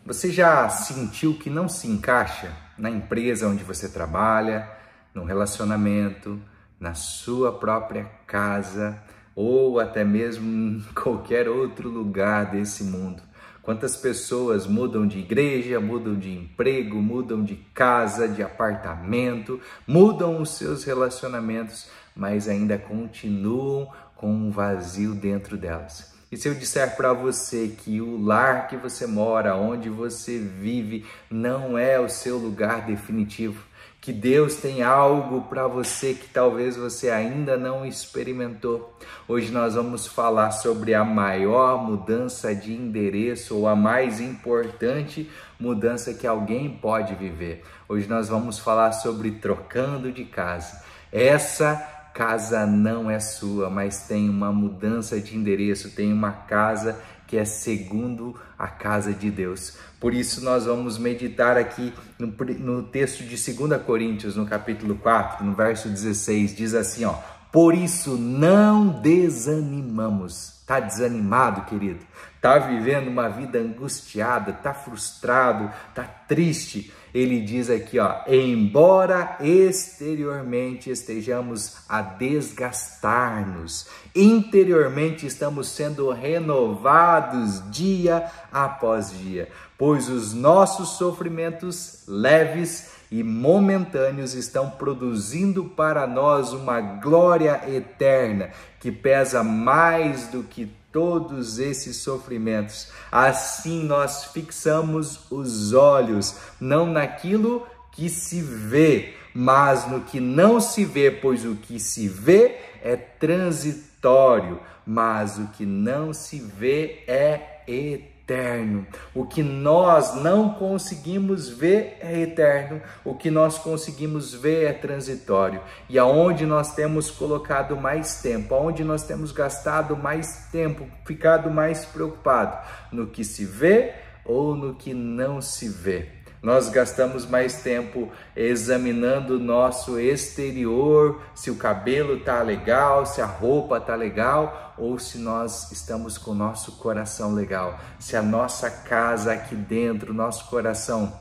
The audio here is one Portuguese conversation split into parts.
Você já sentiu que não se encaixa na empresa onde você trabalha, no relacionamento, na sua própria casa ou até mesmo em qualquer outro lugar desse mundo? Quantas pessoas mudam de igreja, mudam de emprego, mudam de casa, de apartamento, mudam os seus relacionamentos, mas ainda continuam com um vazio dentro delas. E se eu disser para você que o lar que você mora, onde você vive, não é o seu lugar definitivo, que Deus tem algo para você que talvez você ainda não experimentou. Hoje nós vamos falar sobre a maior mudança de endereço ou a mais importante mudança que alguém pode viver. Hoje nós vamos falar sobre trocando de casa. Essa casa não é sua, mas tem uma mudança de endereço, tem uma casa que é segundo a casa de Deus. Por isso nós vamos meditar aqui no texto de 2 Coríntios, no capítulo 4, no verso 16, diz assim, ó: por isso não desanimamos. Tá desanimado, querido? Tá vivendo uma vida angustiada, tá frustrado, tá triste? Ele diz aqui, ó: embora exteriormente estejamos a desgastar-nos, interiormente estamos sendo renovados dia após dia, pois os nossos sofrimentos leves e momentâneos estão produzindo para nós uma glória eterna que pesa mais do que todos esses sofrimentos. Assim nós fixamos os olhos não naquilo que se vê, mas no que não se vê, pois o que se vê é transitório, mas o que não se vê é eterno. O que nós não conseguimos ver é eterno, o que nós conseguimos ver é transitório. E aonde nós temos colocado mais tempo, aonde nós temos gastado mais tempo, ficado mais preocupado, no que se vê ou no que não se vê? Nós gastamos mais tempo examinando o nosso exterior, se o cabelo tá legal, se a roupa tá legal, ou se nós estamos com o nosso coração legal, se a nossa casa aqui dentro, nosso coração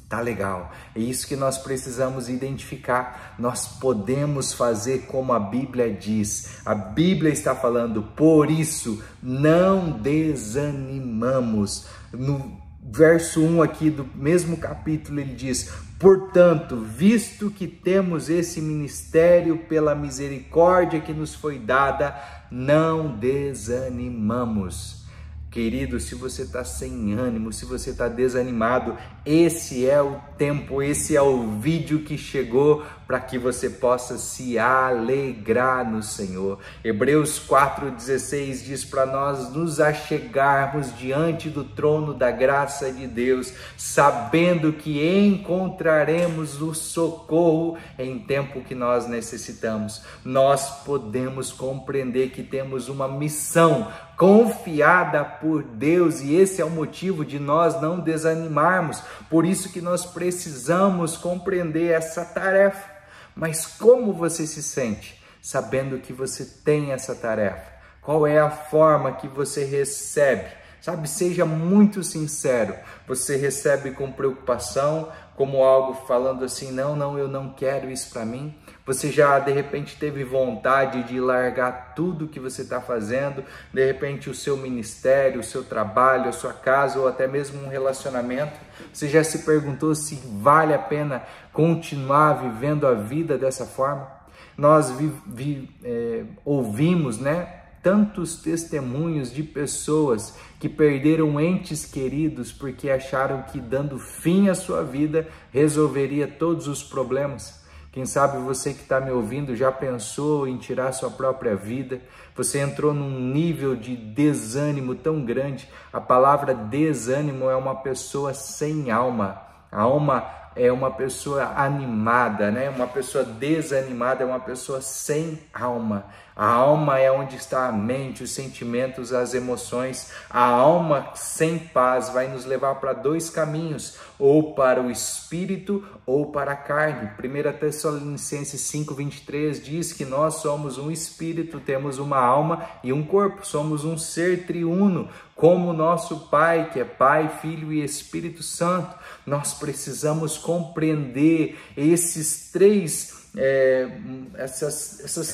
tá legal. É isso que nós precisamos identificar. Nós podemos fazer como a Bíblia diz. A Bíblia está falando, por isso não desanimamos. No verso 1 aqui do mesmo capítulo ele diz: portanto, visto que temos esse ministério pela misericórdia que nos foi dada, não desanimamos. Querido, se você está sem ânimo, se você está desanimado, esse é o tempo, esse é o vídeo que chegou para que você possa se alegrar no Senhor. Hebreus 4,16 diz para nós nos achegarmos diante do trono da graça de Deus, sabendo que encontraremos o socorro em tempo que nós necessitamos. Nós podemos compreender que temos uma missão confiada por Deus e esse é o motivo de nós não desanimarmos. Por isso que nós precisamos compreender essa tarefa. Mas como você se sente sabendo que você tem essa tarefa? Qual é a forma que você recebe? Sabe, seja muito sincero. Você recebe com preocupação, como algo falando assim, não, eu não quero isso para mim? Você já de repente teve vontade de largar tudo que você está fazendo, de repente o seu ministério, o seu trabalho, a sua casa ou até mesmo um relacionamento? Você já se perguntou se vale a pena continuar vivendo a vida dessa forma? Nós ouvimos, tantos testemunhos de pessoas que perderam entes queridos porque acharam que dando fim à sua vida resolveria todos os problemas. Quem sabe você que está me ouvindo já pensou em tirar sua própria vida? Você entrou num nível de desânimo tão grande. A palavra desânimo é uma pessoa sem alma. A é uma pessoa animada, né? Uma pessoa desanimada é uma pessoa sem alma. A alma é onde está a mente, os sentimentos, as emoções. A alma sem paz vai nos levar para dois caminhos, ou para o espírito ou para a carne. 1 Tessalonicenses 5:23 diz que nós somos um espírito, temos uma alma e um corpo. Somos um ser triuno, como o nosso Pai, que é Pai, Filho e Espírito Santo. Nós precisamos compreender essas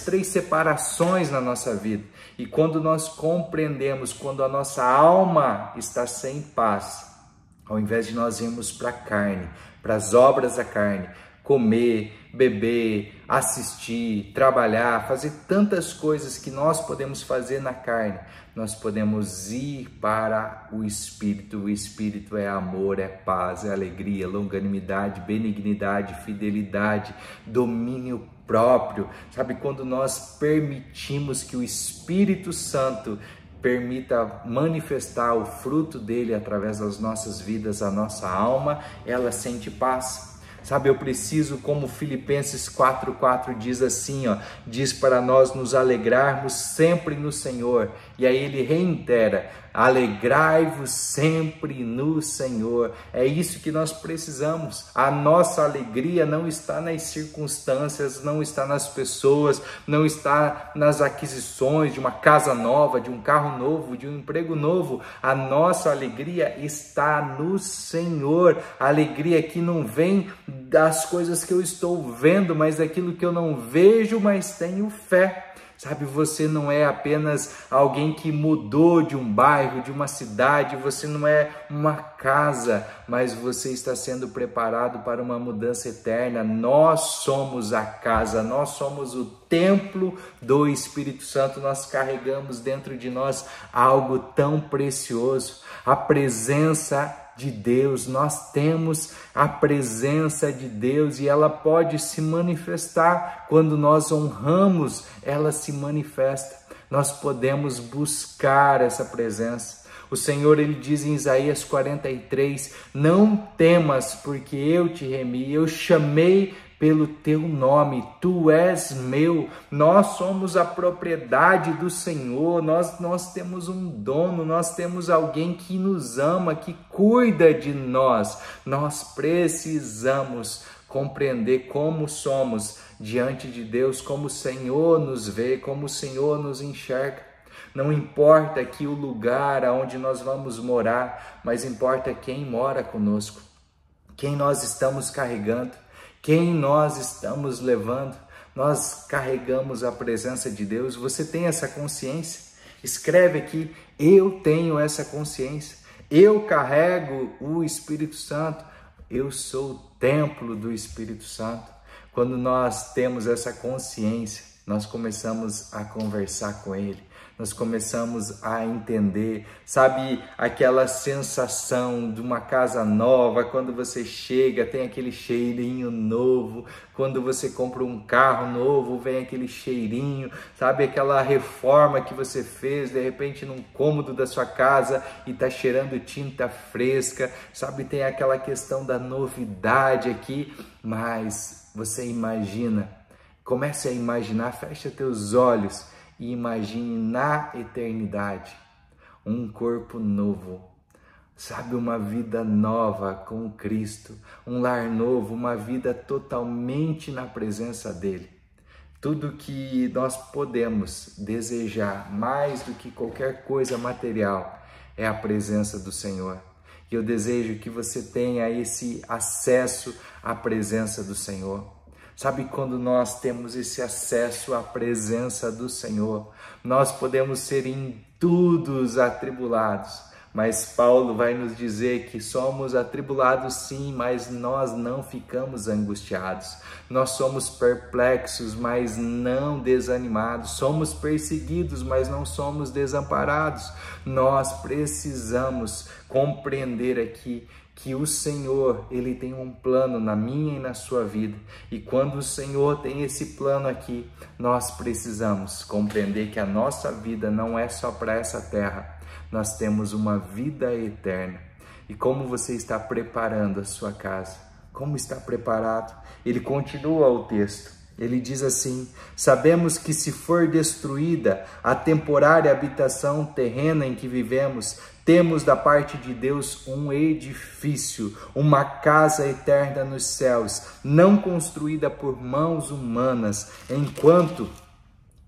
três separações na nossa vida. E quando nós compreendemos, quando a nossa alma está sem paz, ao invés de nós irmos para a carne, para as obras da carne, comer, beber, assistir, trabalhar, fazer tantas coisas que nós podemos fazer na carne, nós podemos ir para o Espírito. O Espírito é amor, é paz, é alegria, longanimidade, benignidade, fidelidade, domínio próprio. Sabe, quando nós permitimos que o Espírito Santo permita manifestar o fruto dele através das nossas vidas, a nossa alma, ela sente paz. Sabe, eu preciso, como Filipenses 4:4 diz assim, diz para nós nos alegrarmos sempre no Senhor. E aí ele reitera: alegrai-vos sempre no Senhor. É isso que nós precisamos. A nossa alegria não está nas circunstâncias, não está nas pessoas, não está nas aquisições de uma casa nova, de um carro novo, de um emprego novo. A nossa alegria está no Senhor. A alegria que não vem das coisas que eu estou vendo, mas daquilo que eu não vejo, mas tenho fé. Sabe, você não é apenas alguém que mudou de um bairro, de uma cidade, você não é uma casa, mas você está sendo preparado para uma mudança eterna. Nós somos a casa, nós somos o templo do Espírito Santo, nós carregamos dentro de nós algo tão precioso, a presença de Deus. Nós temos a presença de Deus e ela pode se manifestar quando nós honramos, ela se manifesta. Nós podemos buscar essa presença. O Senhor, ele diz em Isaías 43, não temas, porque eu te remi, eu chamei pelo teu nome, tu és meu. Nós somos a propriedade do Senhor, nós temos um dono, nós temos alguém que nos ama, que cuida de nós. Nós precisamos compreender como somos diante de Deus, como o Senhor nos vê, como o Senhor nos enxerga. Não importa aqui o lugar aonde nós vamos morar, mas importa quem mora conosco, quem nós estamos carregando, quem nós estamos levando. Nós carregamos a presença de Deus. Você tem essa consciência? Escreve aqui: eu tenho essa consciência, eu carrego o Espírito Santo, eu sou o templo do Espírito Santo. Quando nós temos essa consciência, nós começamos a conversar com Ele, nós começamos a entender, sabe, aquela sensação de uma casa nova, quando você chega, tem aquele cheirinho novo, quando você compra um carro novo, vem aquele cheirinho, sabe, aquela reforma que você fez, de repente, num cômodo da sua casa e tá cheirando tinta fresca, sabe, tem aquela questão da novidade aqui, mas você imagina, comece a imaginar, fecha teus olhos, e imagine na eternidade um corpo novo, sabe, uma vida nova com Cristo, um lar novo, uma vida totalmente na presença dEle. Tudo que nós podemos desejar, mais do que qualquer coisa material, é a presença do Senhor. E eu desejo que você tenha esse acesso à presença do Senhor. Sabe, quando nós temos esse acesso à presença do Senhor, nós podemos ser em tudo atribulados, mas Paulo vai nos dizer que somos atribulados sim, mas nós não ficamos angustiados. Nós somos perplexos, mas não desanimados. Somos perseguidos, mas não somos desamparados. Nós precisamos compreender aqui que o Senhor, Ele tem um plano na minha e na sua vida. E quando o Senhor tem esse plano aqui, nós precisamos compreender que a nossa vida não é só para essa terra. Nós temos uma vida eterna. E como você está preparando a sua casa? como está preparado. Ele continua o texto. Ele diz assim: sabemos que se for destruída a temporária habitação terrena em que vivemos, temos da parte de Deus um edifício, uma casa eterna nos céus, não construída por mãos humanas, enquanto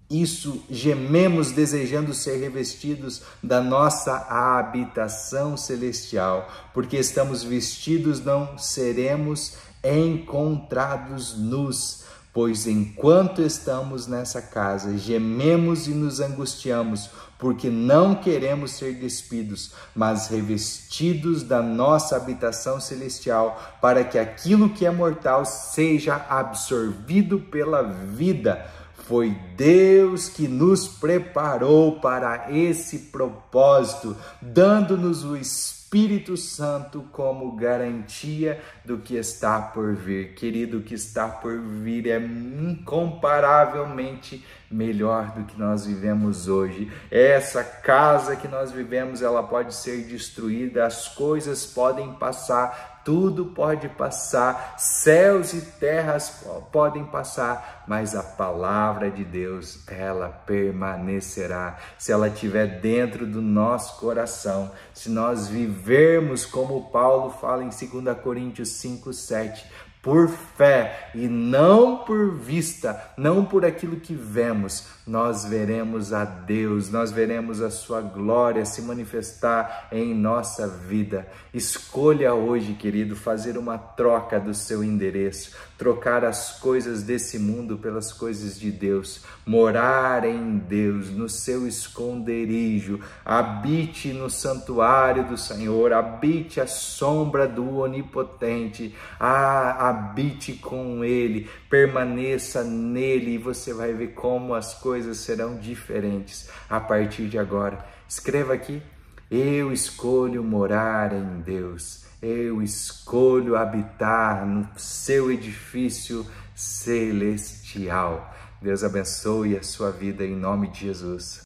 isso gememos desejando ser revestidos da nossa habitação celestial, porque estamos vestidos, não seremos encontrados nus. Pois enquanto estamos nessa casa, gememos e nos angustiamos, porque não queremos ser despidos, mas revestidos da nossa habitação celestial, para que aquilo que é mortal seja absorvido pela vida. Foi Deus que nos preparou para esse propósito, dando-nos o Espírito Santo como garantia do que está por vir. Querido, o que está por vir é incomparavelmente melhor do que nós vivemos hoje. Essa casa que nós vivemos, ela pode ser destruída, as coisas podem passar, tudo pode passar, céus e terras podem passar, mas a palavra de Deus, ela permanecerá. Se ela estiver dentro do nosso coração, se nós vivermos como Paulo fala em 2 Coríntios 5:7, por fé e não por vista, não por aquilo que vemos, nós veremos a Deus, nós veremos a sua glória se manifestar em nossa vida. Escolha hoje, querido, fazer uma troca do seu endereço, trocar as coisas desse mundo pelas coisas de Deus, morar em Deus, no seu esconderijo, habite no santuário do Senhor, habite à sombra do Onipotente, habite com Ele, permaneça nele e você vai ver como as coisas serão diferentes a partir de agora. Escreva aqui: eu escolho morar em Deus, eu escolho habitar no seu edifício celestial. Deus abençoe a sua vida em nome de Jesus.